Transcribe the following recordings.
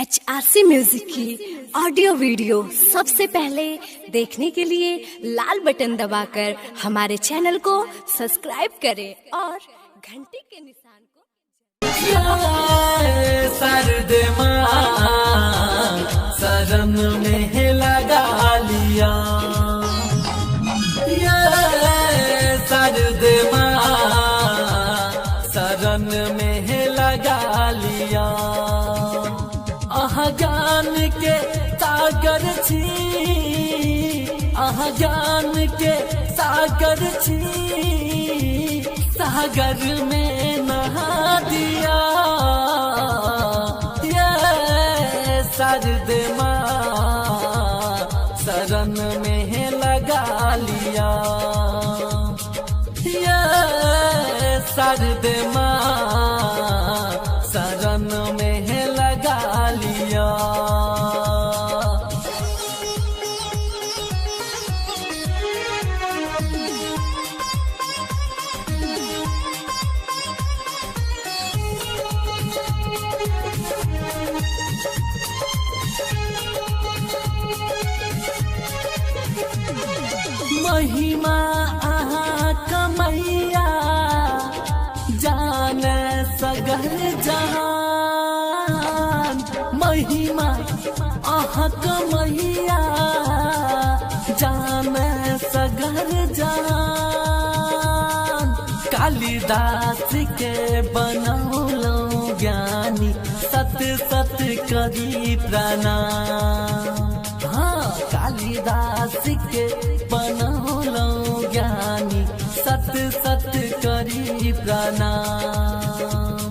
HRC music की audio video सबसे पहले देखने के लिए लाल बटन दबाकर हमारे चैनल को सब्सक्राइब करें और घंटी के निशान को सरद शरण में लगा लिया सरद शरण में लगा लिया ज्ञान के सागर छी ज्ञान के सागर छी सागर में नहा दिया ये सरद शरण में लगा लिया ये सरद शरण में लगा लिया महिमा आहा कमैया जान सगर जहान महिमा आहा कमैया जान सगर जहान कालिदास के बनौलो ज्ञानी सत सत करी प्रणाम हाँ कालिदास के बनौलो ज्ञानी सत सत करी प्रणाम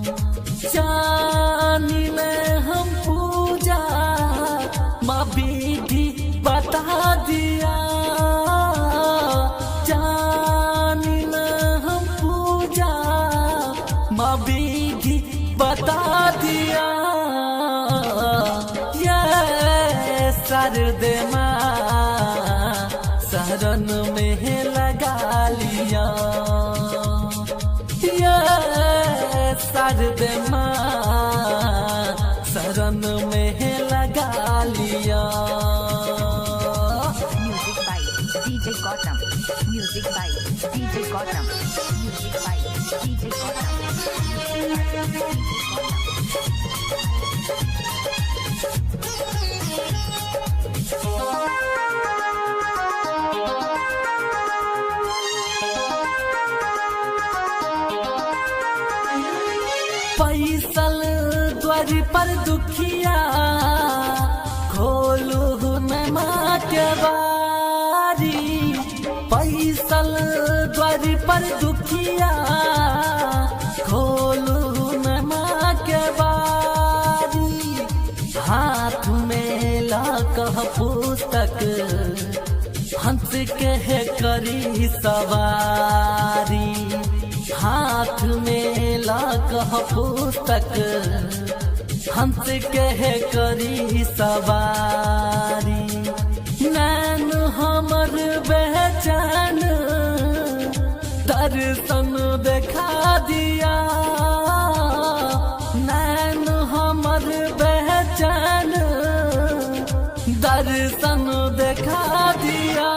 जानी में हम पूजा माँ विधि बता दिया जानी में हम पूजा माँ विधि बता दिया ये सरद शरण में लगा लिया ये सरद शरण में लगा लिया Music by DJ Gotham. Music by DJ Gotham. Music by DJ Gotham. पैसल द्वार पर दुखिया खोलू न के बारी पैसल द्वार पर दुखिया खोलू न के बारी हाथ में लाकह पुस्तक हंस के करी सवारी हाथ में लाकह पुस्तक हंस के करी सवारी नैन हमर बेचैन दर्शन देखा दिया नैन हमर बेचैन दर्शन देखा दिया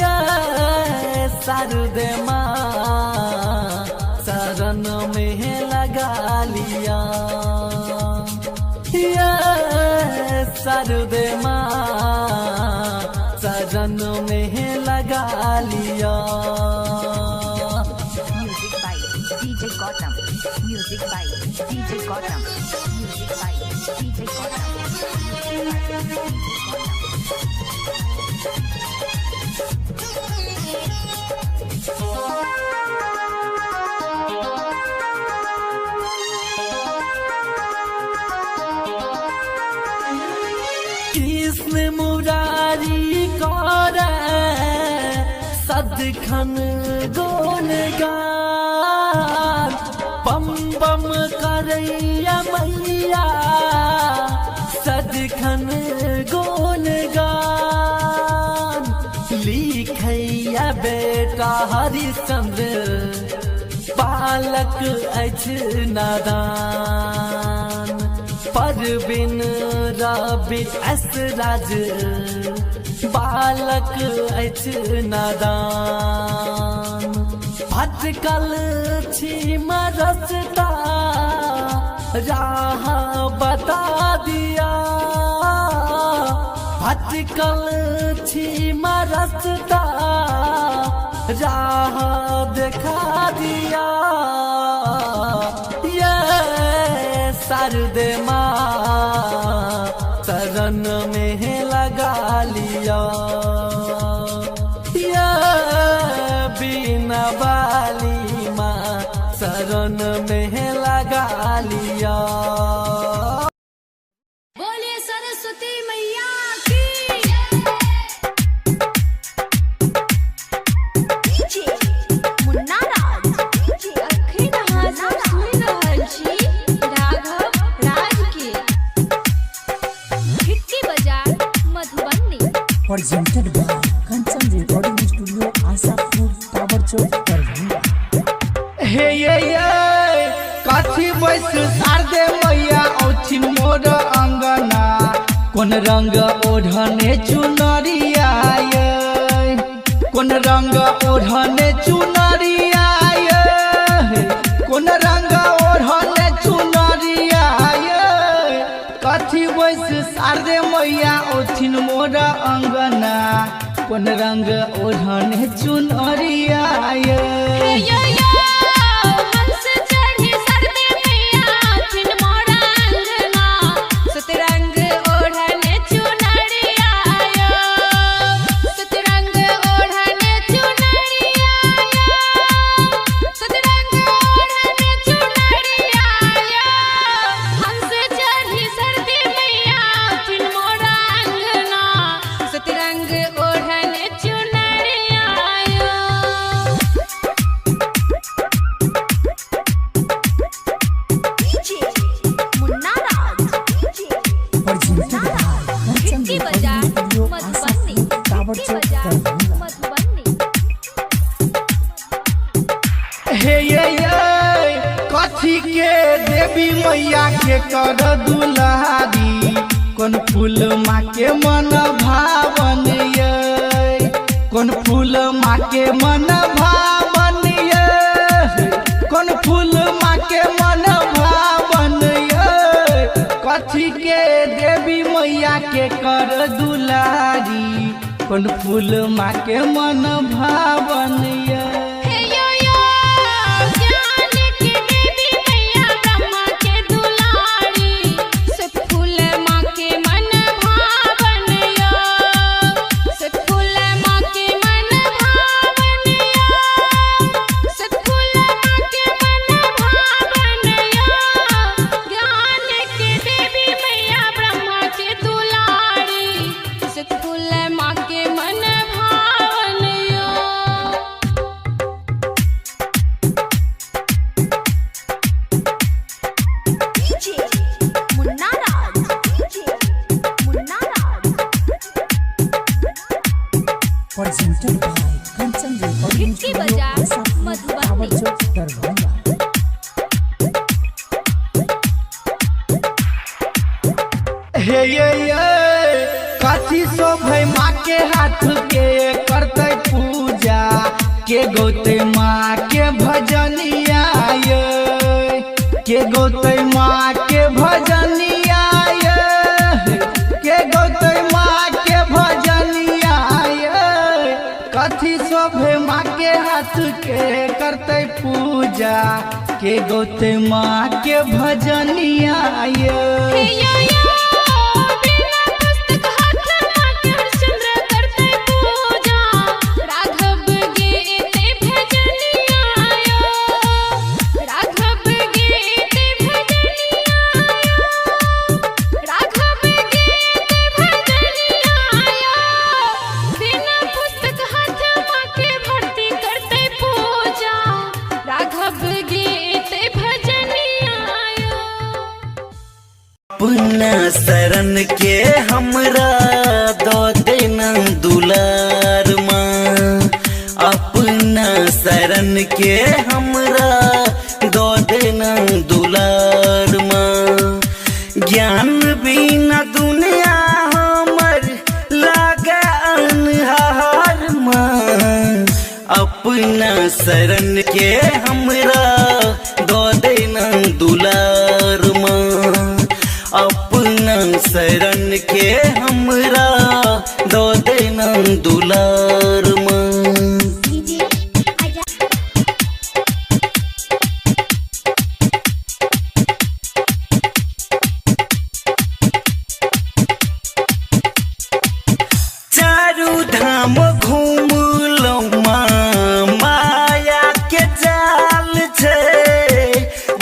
ये सरद शरण में लगा लिया ये सरद शरण में लगा लिया Music by DJ Gotham. Music by DJ Gotham. Music by DJ Gotham. Krishna Murari कर सदखन गोन गान बम बम करैया मैया सदखन गोन गान लिखैया बेटा हरिश्चंद्र बालक अछि नादान परवीन रवि एस राज बालक अछि नादान भटकल छी रस्ता राह बता दिया भटकल छी रस्ता राह दिखा दिया ये शारदे माँ शरण में लगा लिया ये बीना वाली माँ शरण में लगा लिया। बोलिए सरस्वती मैया की। डीजे मुन्ना राज अखन अहाँ सब सुनि रहल छी राघव राज के घिट्टी बाजार Madhubani. presented by Kanchan Recording Studio, Asapur, Tower Chowk, Darbhanga. हे ये काठी बैस शारदे मैया औथिन मोर अंगना कोन रंग ओढ़ने चुनरिया ये कोन रंग ओढ़ने चुनरिया ये कोन रंग ओढ़ने चुनरिया ये काठी बैस शारदे मैया औथिन मोर अंगना कोन रंग ओढ़ने चुनरिया ये हंस चढ़ी सरदे मैया फिन मोरा अंगना सतरंग ओढ़ने चुनरिया आयो सतरंग ओढ़ने चुनरिया आयो सतरंग ओढ़ने चुनरिया आयो हंस चढ़ी सरदे मैया फिन मोरा अंगना सतरंग ओढ़ने चुनरिया आयो। DJ Munna Raj Presented by Kanchan घिट्टी Recording बाजार Studio, Madhubani. Asapur, Tower घिट्टी Chowk, बाजार Darbhanga. मधुबनी। हे ये कथी के देवी मैया के कर दुलारी कोन फूल माँ के मन भावन ये कोन फूल माँ के मन भावन ये कोन फूल माँ के मन भावन ये कथी के देवी मैया के कर दुलारी कोन फूल माँ के मन भावन ये हे यो ज्ञान के देवी मैया ब्रह्मा के दुलारी सब फूल माँ के मन भावन यो सब फूल माँ के मन भावन यो सब फूल माँ के मन भावन यो ज्ञान के देवी मैया ब्रह्मा के दुलारी सब फूल माँ के मन भावन यो। DJ Munna Raj Munna Raj Presented by Kanchan Recording घिट्टी Studio, बाजार Asapur, Madhubani. Tower Chowk, Darbhanga. हे ये कथी शोभे माँ के हाथ के करते पूजा के गौते माँ के भजनिया ये के गौते माँ के भजनिया ये के गौते माँ के भजनिया ये कथी शोभे माँ के हाथ के करते पूजा के गौते माँ के भजनिया ये हे यो बिना पुस्तक हाथ माँ के हरिश्चंद्र करते पूजा राघव गीते भजनिया आयो राघव गीते भजनिया आयो राघव गीते भजनिया आयो बिना पुस्तक हाथ माँ के भक्ति करते पूजा राघव गीते भजनिया आयो। अपना शरण के हमरा दो देना दुलार माँ अपना शरण के हमरा दो देना दुलार माँ ज्ञान बिना दुनिया हमर लागा अनहार माँ। अपना शरण के हमरा दो देना दुलार माँ। अपना शरण के हमरा दो देना दुलार माँ। चारू धाम घूमलौं माँ, माया के जाल छे।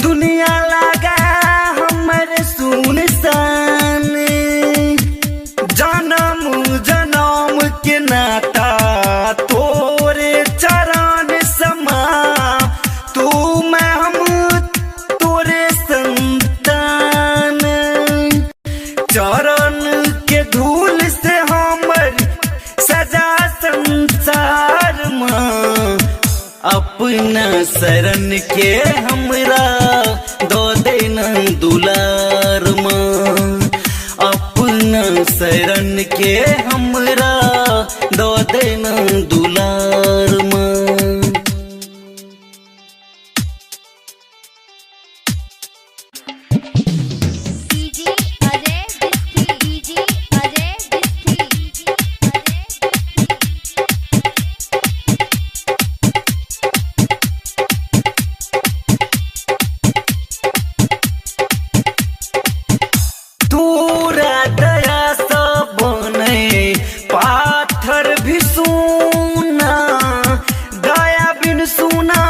दुनिया लगा हमर सुनसान, जनम जनम के नाता तोरे चरण समा। तू मैं हम तोरे संतान, चरण के धूल से हमर सजा संसार माँ। अपना शरण के हमरा दो देना दुलार माँ। अपना शरण के हमरा दो देना दुलार माँ। डीजे अजय बिस्ती, डीजे अजय बिस्ती, तोरा दया सा बने पाथर भी सोना। दया बिन सुना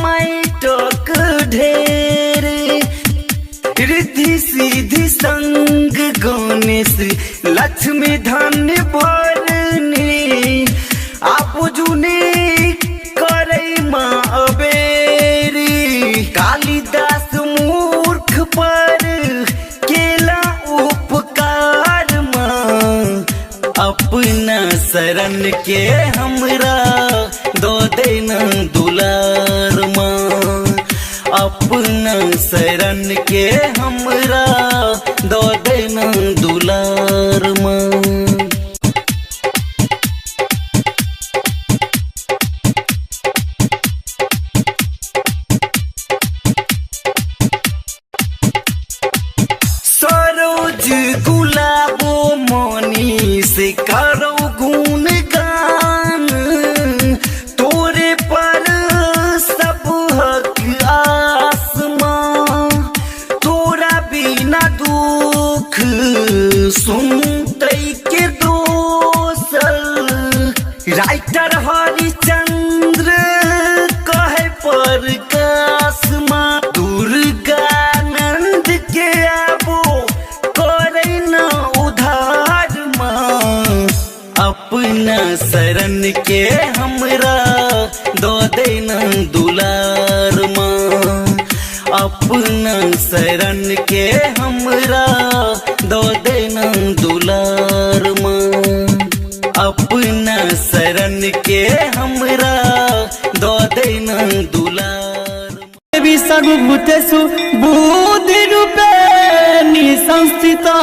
मैटक ढेर। रिद्धि सीधी संग गणेश लक्ष्मी धन भरनी। आप जुनी करे माँ अबेरी। कालिदास मूर्ख पर केला उपकार माँ। अपना शरण के हमरा दो देना दुलार माँ। अपना शरण के हमरा दो देना दुलार माँ। सरोज गुलाबो मनी से करो गुणगान। तोरे पर सब हक आसमां। तोरा बिना दुख सुनते के दोसल। राइटर हरिचंद्र कहे प्रकाश माँ। दुर्गानंद के आबो करे न उधार माँ। अपना शरण के हमरा दो देना दुलार माँ। अपना शरण के हमरा दो देना दुलार माँ। अपना शरण के हमरा दो देना दुलार। देवी सर्वभूतेषु बुद्धिरूपेण संस्थिता।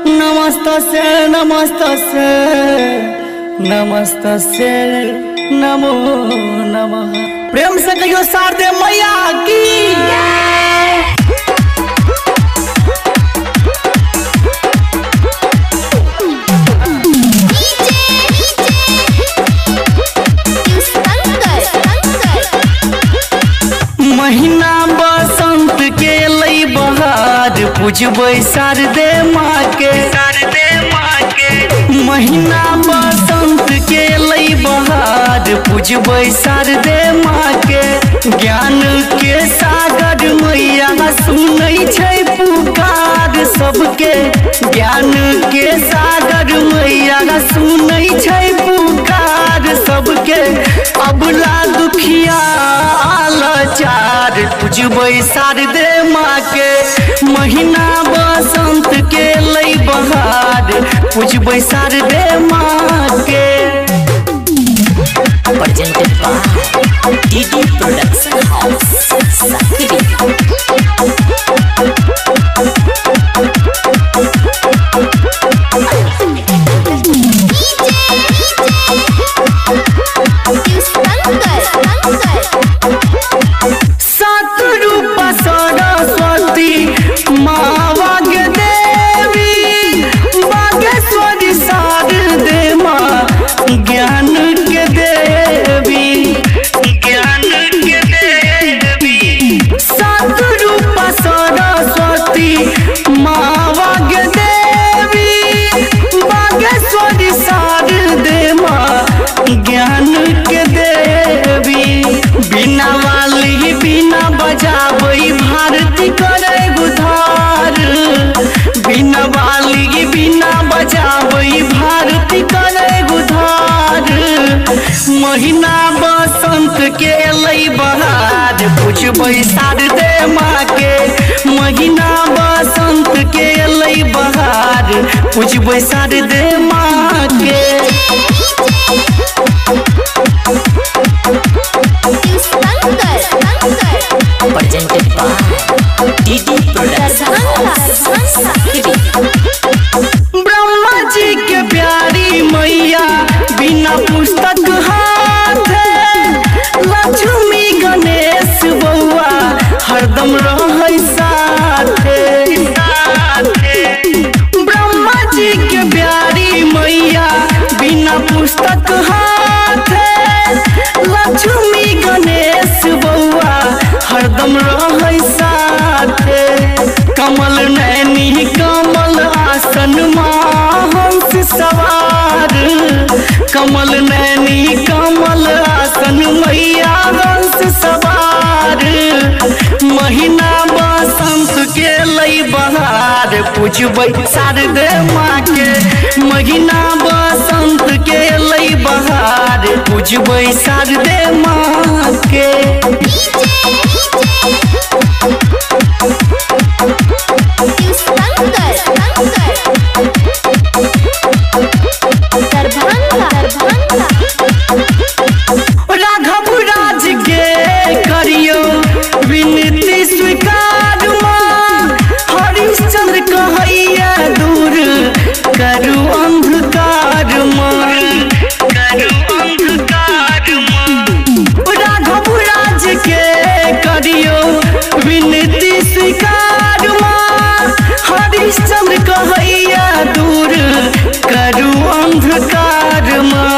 नमस्तस्यै नमस्तस्यै नमस्तस्यै नमो नमः। प्रेम से कहियो शारदे मैया की। महीना बसंत के लई बहार पूजबै शारदे माँ के। महीना बसंत के लई बहार पूजबै शारदे माँ के। ज्ञान के सागर मैया सुनै छै पुकार सबके। ज्ञान के सागर मैया सुनै छै पुकार सबके। अबला दुखिया लाचार पूजबै शारदे माँ के। महीना बसंत के लई बहार पूजबै शारदे माँ के। presented by DD Production House, Sakri. माँ के देवी बागेश्वरी शारदे माँ ज्ञान के देवी बिना वाली बिना बजाबई भारती करे उधार बिना वाली बिना बजाबई भारती करे उधार महीना बसंत के अलै बहार पूछबै शारदे माँ के महीना बसंत के अलै बहार पूछबै शारदे माँ के presented by DD Production. Brahma ji के प्यारी मैया बिना पुस्तक हाथ लक्ष्मी गणेश बउआ हरदम रहै साथे ब्रह्मा जी के प्यारी मैया बिना पुस्तक हाथ लक्ष्मी गणेश बउआ हरदम रहै साथे कमल नैनी कमल आसन माँ हंस सवार कमल नैनी कमल आसन मैया हंस सवार महीना बसंत के लै बहार पूछबै शारदे माँ के महीना बसंत के लै बहार पूछबै शारदे माँ के राघव राज के करियो विनती स्वीकार माँ हरिश्चंद्र कहैया दूर करू अंधकार माँ राघव राज के करियो विनती स्वीकार माँ हरिश्चंद्र कहैया दूर करू अंधकार माँ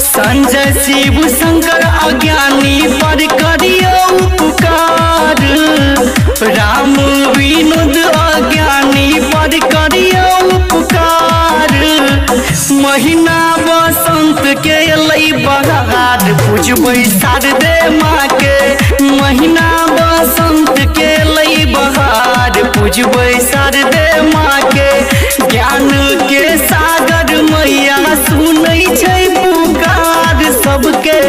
संजय शिव शंकर अज्ञानी पर करियो उपकार राम विनोद अज्ञानी पर करियो उपकार महीना बसंत के लै बहार पूछबै शारदे माँ के महीना बसंत के लै बहार पूछबै शारदे माँ के ज्ञान के सागर मैया सुनै छै पुकार सबके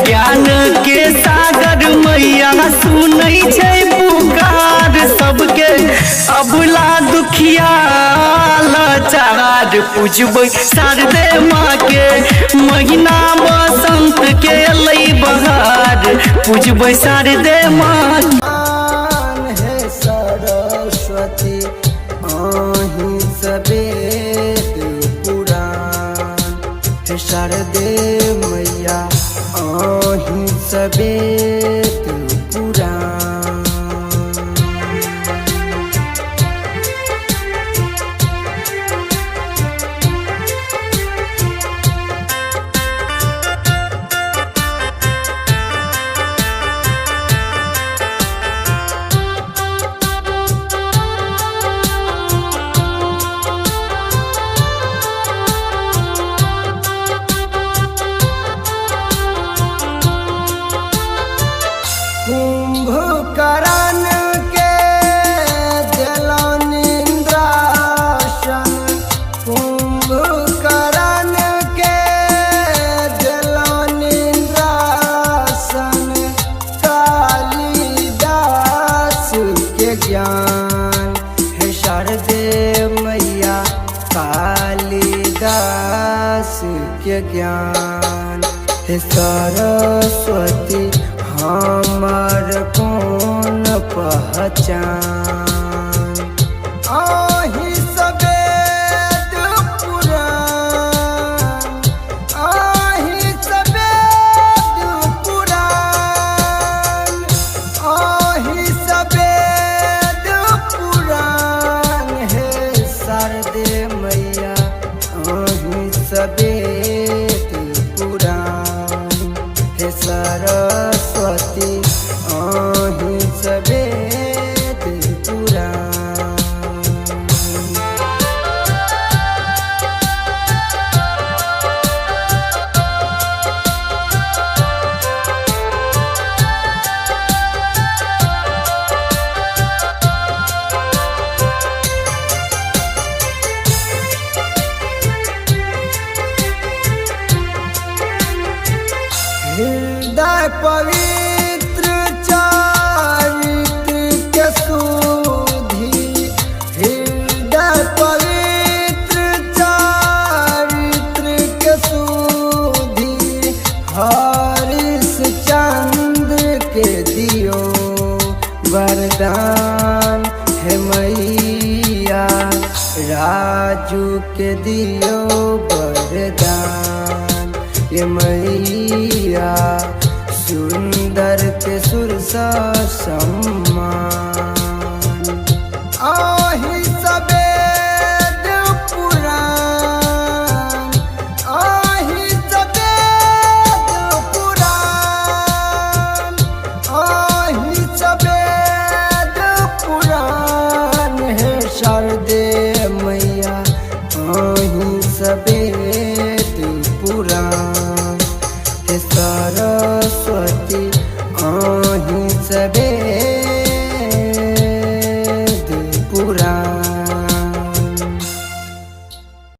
ज्ञान के सागर मैया सुनै छै पुकार सबके अबला दुखिया लाचार पूछबै शारदे माँ के महीना बसंत के लै बहार पूछबै शारदे माँ है सरस्वती आही सवेद पुराण हे शारदे मैया आही सवेद पुराण कुंभकर्ण के दिलन इंद्रासन कुंभकर्ण के दिलन इंद्रासन कालिदास के ज्ञान हे शारदे मैया कालिदास के ज्ञान हे सरस्वती हमर कौन पहचान आही सवेद पुराण आही सवेद पुराण आही सवेद पुराण हे शारदे मैया आही सवेद पुराण हे सरस्वती आही सवेद पुराण पवित्र चारित्र के सुधी, हृदय पवित्र चारित्र के सुधी, हरिश चंद्र के दियो वरदान है मैया, राजू के दियो वरदान ये मैया, सुंदर के सुरसा सम्मान। आहि सवेद पुराण, आहि सवेद पुराण, आहि सवेद पुराण है शारदे